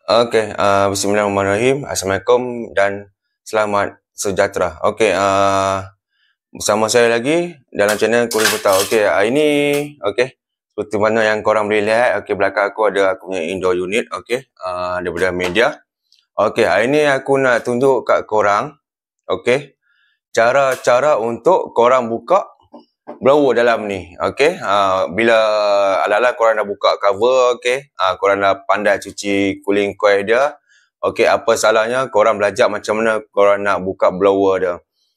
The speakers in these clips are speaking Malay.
Bismillahirrahmanirrahim. Assalamualaikum dan selamat sejahtera. Bersama saya lagi dalam channel Kuring Buta. Hari ni, seperti mana yang korang boleh lihat, belakang aku ada aku punya indoor unit, daripada media. Hari ni aku nak tunjuk kat korang, cara-cara untuk korang buka blower dalam ni. Bila ala-ala korang dah buka cover, korang dah pandai cuci cooling coil dia, apa salahnya korang belajar macam mana korang nak buka blower dia.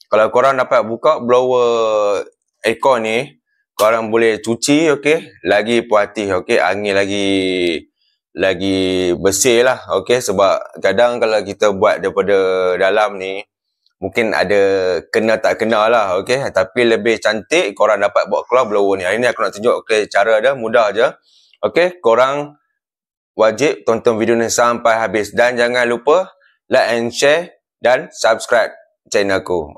Kalau korang dapat buka blower aircon ni, korang boleh cuci, lagi puas hati, angin lagi bersih lah, sebab kadang kalau kita buat daripada dalam ni, mungkin ada kena tak kena lah, tapi lebih cantik korang dapat bawa keluar blower ni. Hari ni aku nak tunjuk, cara dia mudah je. Korang wajib tonton video ni sampai habis dan jangan lupa like and share dan subscribe channel aku.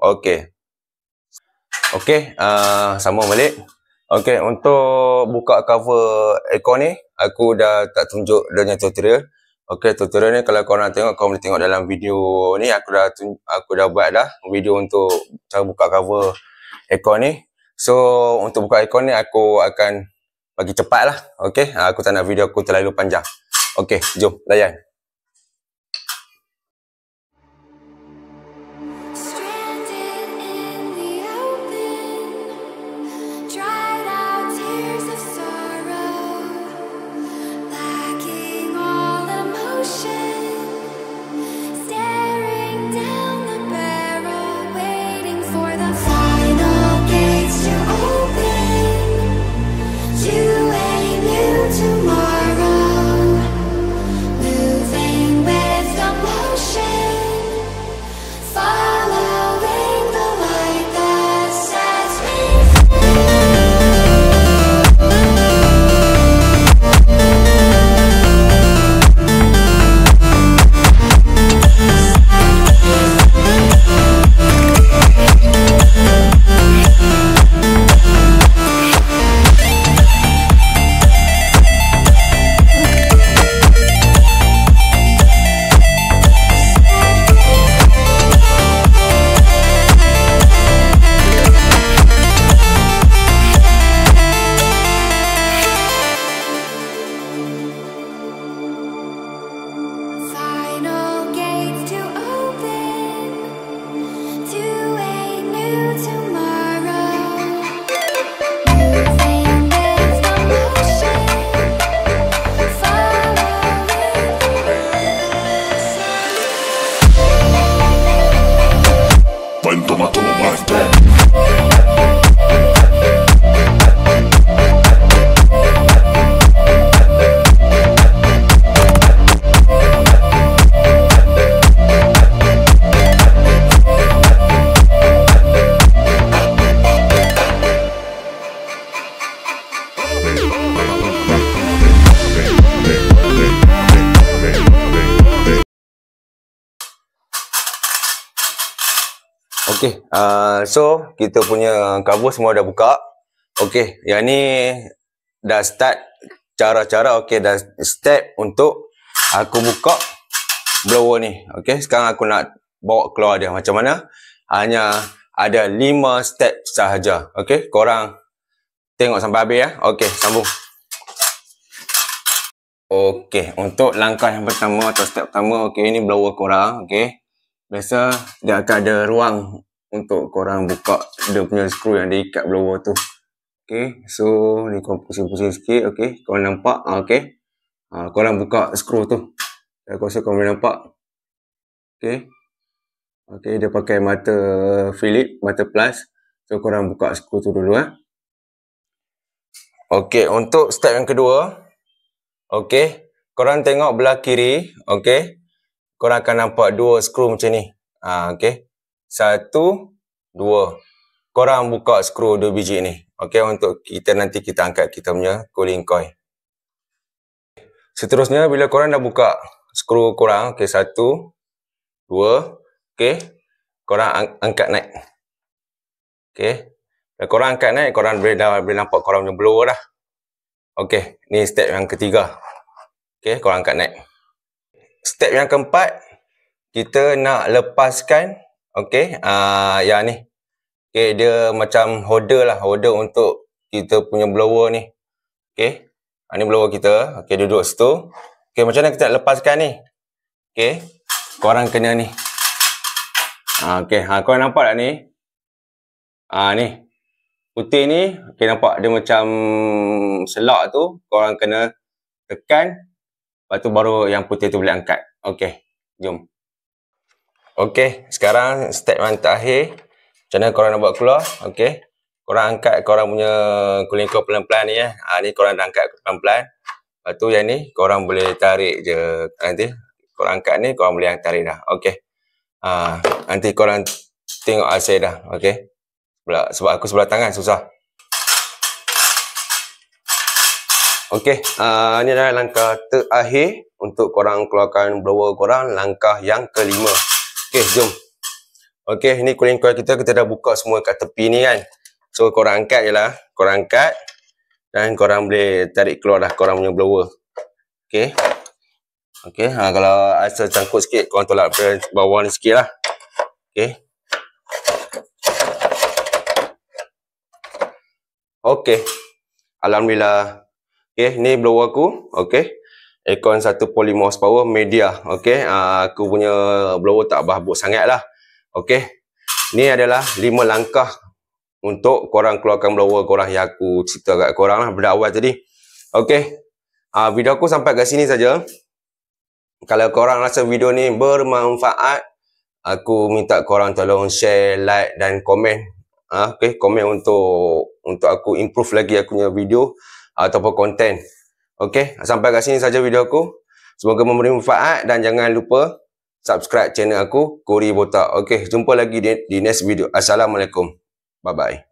Sambung balik. Untuk buka cover aircon ni, aku dah tak tunjuk dia punya tutorial. Tutorial ni kalau korang nak tengok, korang boleh tengok dalam video ni. Aku dah buat dah video untuk cara buka cover aircon ni. So, untuk buka aircon ni, aku akan bagi cepat lah. Aku tak nak video aku terlalu panjang. Jom layan. So kita punya cover semua dah buka. Yang ni dah start cara-cara, dah step untuk aku buka blower ni. Sekarang aku nak bawa keluar dia macam mana. Hanya ada 5 step sahaja. Korang tengok sampai habis ya. Sambung. Untuk langkah yang pertama atau step pertama, ini blower korang. Biasa dia akan ada ruang untuk korang buka dia punya skru yang diikat blower tu. So ni korang pusing-pusing sikit. Korang nampak? Korang buka skru tu. Aku rasa korang boleh nampak. Dia pakai mata Philip, mata plus. So korang buka skru tu dulu. Untuk step yang kedua, korang tengok belah kiri. Korang akan nampak 2 skru macam ni. 1, 2. Korang buka skru 2 biji ni. Untuk nanti kita angkat kita punya cooling coil. Seterusnya, bila korang dah buka skru korang, 1, 2, korang angkat naik. Bila korang angkat naik, korang boleh nampak korang punya blower dah. Ni step yang ketiga. Korang angkat naik. step yang keempat, kita nak lepaskan, okey, yang ni. Okey, dia macam holder lah, holder untuk kita punya blower ni. Okey, ni blower kita. Okey, duduk situ. Okey, macam mana kita nak lepaskan ni? Okey, korang kena ni. Okey, korang nampak tak ni? Ni. Putih ni, okey, nampak dia macam selak tu. Korang kena tekan. Lepas tu baru yang putih tu boleh angkat. Okey, jom. Okey, sekarang step yang terakhir. Macam mana korang nak buat keluar? Okey, korang angkat korang punya cooling coil pelan-pelan ni . Ni korang dah angkat pelan-pelan. Lepas tu yang ni korang boleh tarik je. Nanti korang angkat ni, korang boleh tarik dah. Okey. Nanti korang tengok hasil dah. Okey. Sebab aku sebelah tangan susah. Okey, ni adalah langkah terakhir untuk korang keluarkan blower korang. Langkah yang kelima. Okey, jom. Okey, ni cooling coil kita dah buka semua kat tepi ni kan. So, korang angkat je lah. Korang angkat. Dan korang boleh tarik keluar dah korang punya blower. Okey. Okey, kalau rasa cangkut sikit, korang tolak ke bawah ni sikit lah. Okey. Okey. Alhamdulillah. Okey, ni blower aku. Okey. Aircon 1.5 horsepower media. Okey. Aku punya blower tak berhabuk sangat lah. Okey. Ni adalah 5 langkah untuk korang keluarkan blower korang yang aku cerita kat korang lah pada awal tadi. Okey. Video aku sampai kat sini saja. Kalau korang rasa video ni bermanfaat, aku minta korang tolong share, like dan komen. Okey, komen untuk aku improve lagi aku punya video ataupun konten. Okey, sampai kat sini saja video aku. Semoga memberi manfaat dan jangan lupa subscribe channel aku, Kori Botak. Okey, jumpa lagi di next video. Assalamualaikum. Bye bye.